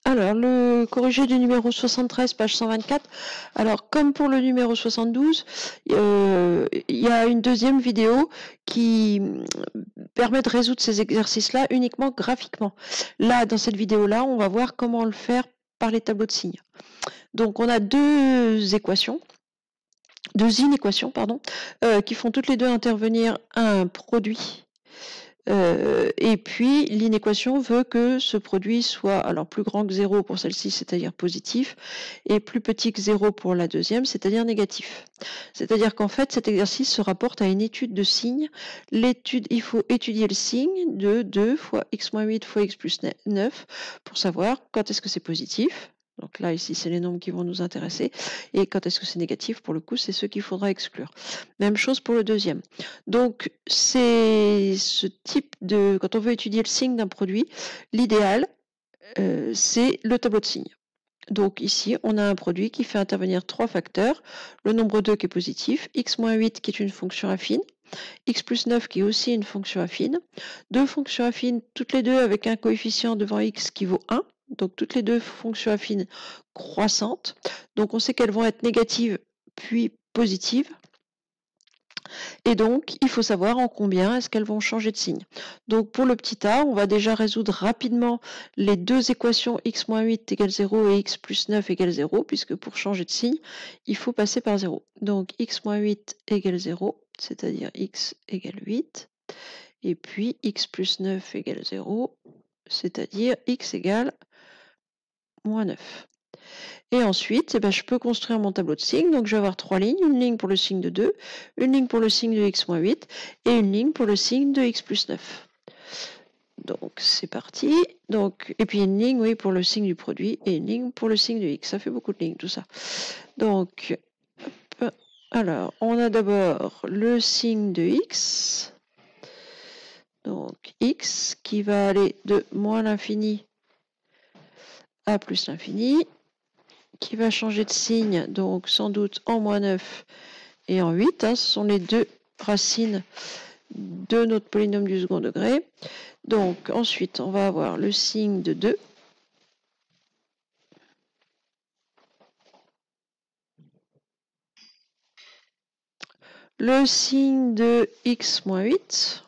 Alors, le corrigé du numéro 73, page 124. Alors, comme pour le numéro 72, il y a une deuxième vidéo qui permet de résoudre ces exercices-là uniquement graphiquement. Là, dans cette vidéo-là, on va voir comment le faire par les tableaux de signes. Donc, on a deux inéquations, qui font toutes les deux intervenir un produit. Et puis, l'inéquation veut que ce produit soit alors plus grand que 0 pour celle-ci, c'est-à-dire positif, et plus petit que 0 pour la deuxième, c'est-à-dire négatif. C'est-à-dire qu'en fait, cet exercice se rapporte à une étude de signes. Il faut étudier le signe de 2 fois x-8 fois x plus 9 pour savoir quand est-ce que c'est positif. Donc là, ici, c'est les nombres qui vont nous intéresser. Et quand est-ce que c'est négatif, pour le coup, c'est ceux qu'il faudra exclure. Même chose pour le deuxième. Donc, c'est ce type de... Quand on veut étudier le signe d'un produit, l'idéal, c'est le tableau de signes. Donc ici, on a un produit qui fait intervenir 3 facteurs. Le nombre 2 qui est positif, x-8 qui est une fonction affine, x plus 9 qui est aussi une fonction affine. Deux fonctions affines, toutes les deux avec un coefficient devant x qui vaut 1. Donc toutes les deux fonctions affines croissantes. Donc on sait qu'elles vont être négatives puis positives. Et donc, il faut savoir en combien est-ce qu'elles vont changer de signe. Donc, pour le petit a, on va déjà résoudre rapidement les deux équations x-8 égale 0 et x plus 9 égale 0, puisque pour changer de signe, il faut passer par 0. Donc, x-8 égale 0, c'est-à-dire x égale 8, et puis x plus 9 égale 0, c'est-à-dire x égale moins 9. Et ensuite, je peux construire mon tableau de signes. Donc, je vais avoir 3 lignes. Une ligne pour le signe de 2, une ligne pour le signe de x-8 et une ligne pour le signe de x plus 9. Donc, c'est parti. Donc, et puis une ligne, oui, pour le signe du produit et une ligne pour le signe de x. Ça fait beaucoup de lignes, tout ça. Donc, hop. Alors, on a d'abord le signe de x. Donc, x qui va aller de moins l'infini à plus l'infini, qui va changer de signe, donc sans doute en moins 9 et en 8. Ce sont les deux racines de notre polynôme du second degré. Donc ensuite, on va avoir le signe de 2. Le signe de x moins 8.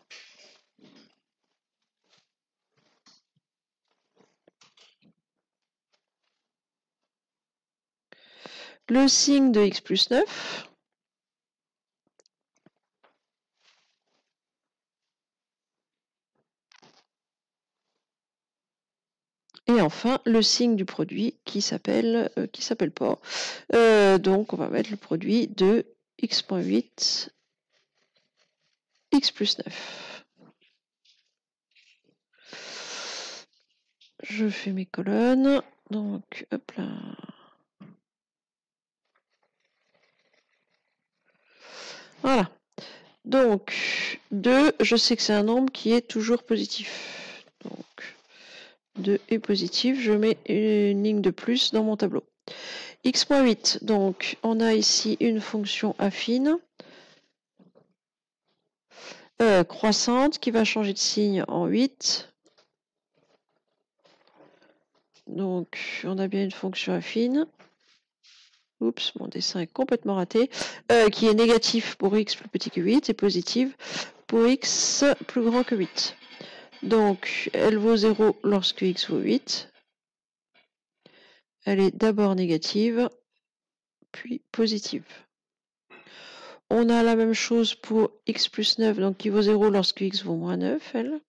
Le signe de x plus 9. Et enfin, le signe du produit qui s'appelle pas. Donc, on va mettre le produit de x-8, x plus 9. Je fais mes colonnes. Donc, hop là. Voilà. Donc, 2, je sais que c'est un nombre qui est toujours positif. Donc, 2 est positif. Je mets une ligne de plus dans mon tableau. x-8, donc on a ici une fonction affine, croissante, qui va changer de signe en 8. Donc, on a bien une fonction affine. Oups, mon dessin est complètement raté. Qui est négatif pour x plus petit que 8 et positive pour x plus grand que 8. Donc, elle vaut 0 lorsque x vaut 8. Elle est d'abord négative, puis positive. On a la même chose pour x plus 9, donc qui vaut 0 lorsque x vaut moins 9, elle,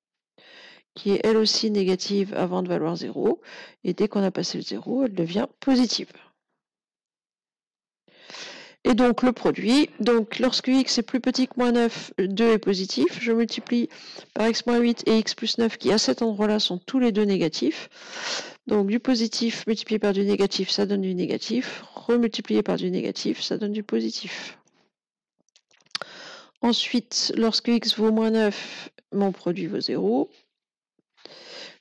qui est elle aussi négative avant de valoir 0. Et dès qu'on a passé le 0, elle devient positive. Et donc le produit, donc lorsque x est plus petit que moins 9, 2 est positif, je multiplie par x moins 8 et x plus 9 qui à cet endroit-là sont tous les deux négatifs. Donc du positif multiplié par du négatif, ça donne du négatif, remultiplié par du négatif, ça donne du positif. Ensuite, lorsque x vaut moins 9, mon produit vaut 0.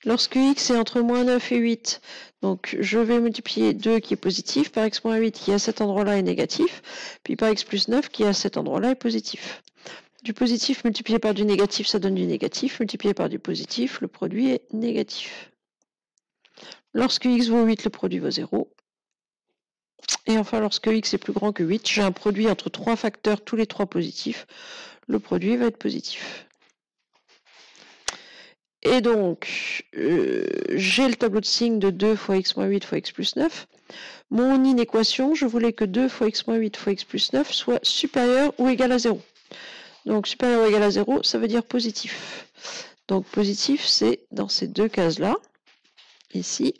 Lorsque x est entre moins 9 et 8, donc je vais multiplier 2 qui est positif par x moins 8 qui à cet endroit-là est négatif, puis par x plus 9 qui à cet endroit-là est positif. Du positif multiplié par du négatif, ça donne du négatif, multiplié par du positif, le produit est négatif. Lorsque x vaut 8, le produit vaut 0. Et enfin, lorsque x est plus grand que 8, j'ai un produit entre 3 facteurs, tous les 3 positifs. Le produit va être positif. Et donc, j'ai le tableau de signes de 2 fois x moins 8 fois x plus 9. Mon inéquation, je voulais que 2 fois x moins 8 fois x plus 9 soit supérieur ou égal à 0. Donc, supérieur ou égal à 0, ça veut dire positif. Donc, positif, c'est dans ces deux cases-là, ici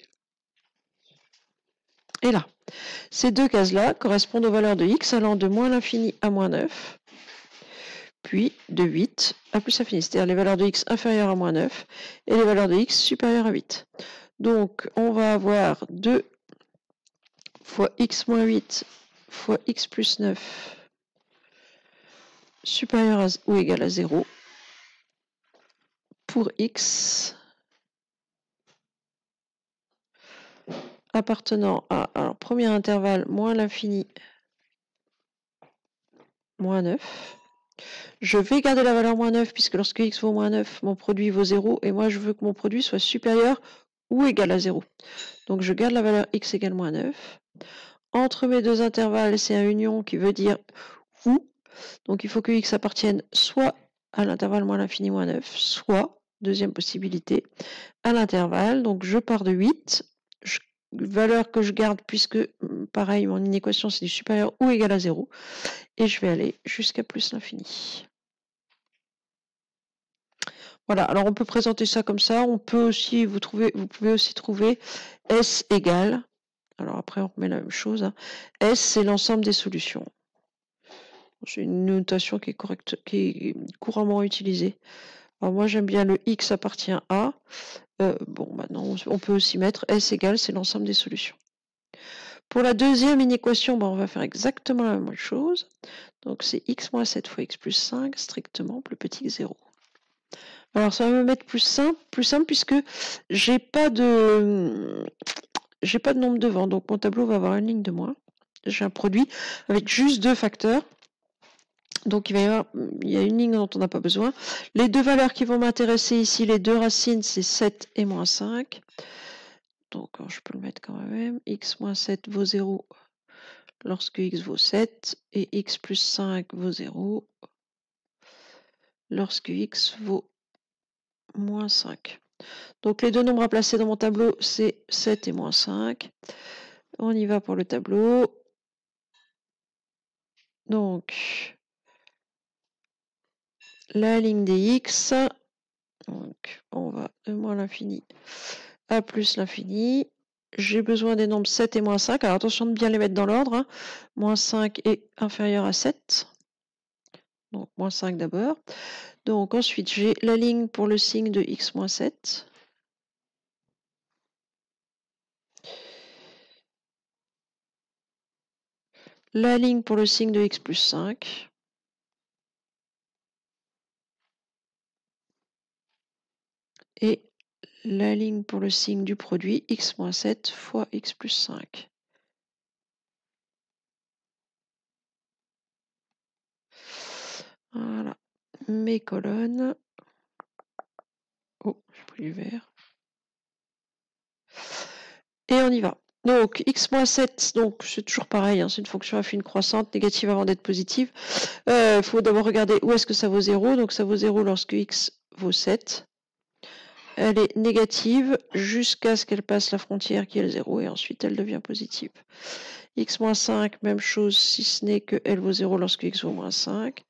et là. Ces deux cases-là correspondent aux valeurs de x allant de moins l'infini à moins 9, puis de 8 à plus l'infini, c'est-à-dire les valeurs de x inférieures à moins 9 et les valeurs de x supérieures à 8. Donc, on va avoir 2 fois x moins 8 fois x plus 9 supérieur à ou égal à 0 pour x appartenant à, alors, premier intervalle, moins l'infini, moins 9. Je vais garder la valeur moins 9 puisque lorsque x vaut moins 9, mon produit vaut 0 et moi je veux que mon produit soit supérieur ou égal à 0. Donc je garde la valeur x égale moins 9. Entre mes deux intervalles, c'est un union qui veut dire ou. Donc il faut que x appartienne soit à l'intervalle moins l'infini moins 9, soit, deuxième possibilité, à l'intervalle. Donc je pars de 8, valeur que je garde puisque, pareil, mon inéquation c'est du supérieur ou égal à 0. Et je vais aller jusqu'à plus l'infini. Voilà, alors on peut présenter ça comme ça. On peut aussi, vous pouvez aussi trouver S égale. Alors après, on remet la même chose. Hein. S, c'est l'ensemble des solutions. C'est une notation qui est correcte, qui est couramment utilisée. Alors moi, j'aime bien le x appartient à. Bon, maintenant, on peut aussi mettre S égale, c'est l'ensemble des solutions. Pour la deuxième inéquation, on va faire exactement la même chose. Donc c'est x moins 7 fois x plus 5, strictement plus petit que 0. Alors ça va me mettre plus simple puisque j'ai pas de nombre devant, donc mon tableau va avoir une ligne de moins. J'ai un produit avec juste deux facteurs. Donc il y a une ligne dont on n'a pas besoin. Les deux valeurs qui vont m'intéresser ici, les deux racines, c'est 7 et moins 5. Donc je peux le mettre quand même. X moins 7 vaut 0 lorsque x vaut 7 et x plus 5 vaut 0 lorsque x vaut moins 5. Donc les deux nombres à placer dans mon tableau, c'est 7 et moins 5. On y va pour le tableau. Donc, la ligne des x, donc on va de moins l'infini à plus l'infini. J'ai besoin des nombres 7 et moins 5. Alors attention de bien les mettre dans l'ordre. Hein. Moins 5 est inférieur à 7. Donc moins 5 d'abord. Donc ensuite, j'ai la ligne pour le signe de x moins 7. La ligne pour le signe de x plus 5. Et la ligne pour le signe du produit x moins 7 fois x plus 5. Voilà, mes colonnes. Oh, j'ai pris du vert. Et on y va. Donc, x moins 7, donc c'est toujours pareil, hein, c'est une fonction affine croissante, négative avant d'être positive. Il faut d'abord regarder où est-ce que ça vaut 0. Donc ça vaut 0 lorsque x vaut 7. Elle est négative jusqu'à ce qu'elle passe la frontière qui est le 0 et ensuite elle devient positive. X moins 5, même chose si ce n'est qu'elle vaut 0 lorsque x vaut moins 5.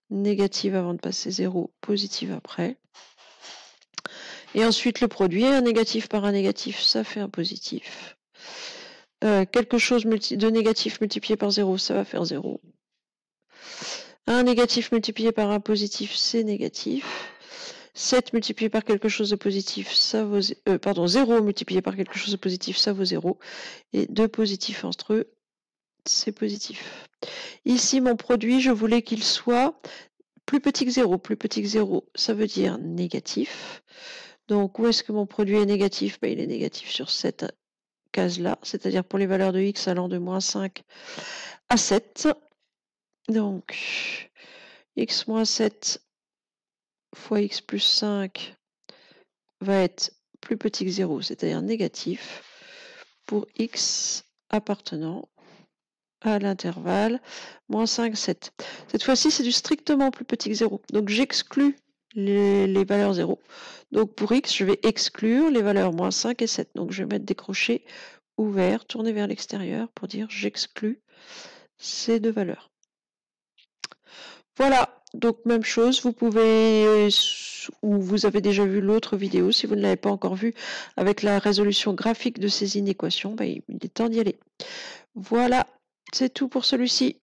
Négative avant de passer 0, positive après. Et ensuite le produit, un négatif par un négatif, ça fait un positif. Quelque chose de négatif multiplié par 0, ça va faire 0. Un négatif multiplié par un positif, c'est négatif. 7 multiplié par quelque chose de positif, ça vaut 0 multiplié par quelque chose de positif, ça vaut 0. Et 2 positifs entre eux, c'est positif. Ici, mon produit, je voulais qu'il soit plus petit que 0. Plus petit que 0, ça veut dire négatif. Donc, où est-ce que mon produit est négatif? Il est négatif sur cette case-là, c'est-à-dire pour les valeurs de x allant de moins 5 à 7. Donc, x moins 7 fois x plus 5 va être plus petit que 0, c'est-à-dire négatif, pour x appartenant à l'intervalle moins 5, 7. Cette fois-ci, c'est du strictement plus petit que 0. Donc j'exclus les valeurs 0. Donc pour x, je vais exclure les valeurs moins 5 et 7. Donc je vais mettre des crochets ouverts, tournés vers l'extérieur pour dire j'exclus ces deux valeurs. Voilà, donc même chose, vous pouvez, ou vous avez déjà vu l'autre vidéo, si vous ne l'avez pas encore vue, avec la résolution graphique de ces inéquations, il est temps d'y aller. Voilà, c'est tout pour celui-ci.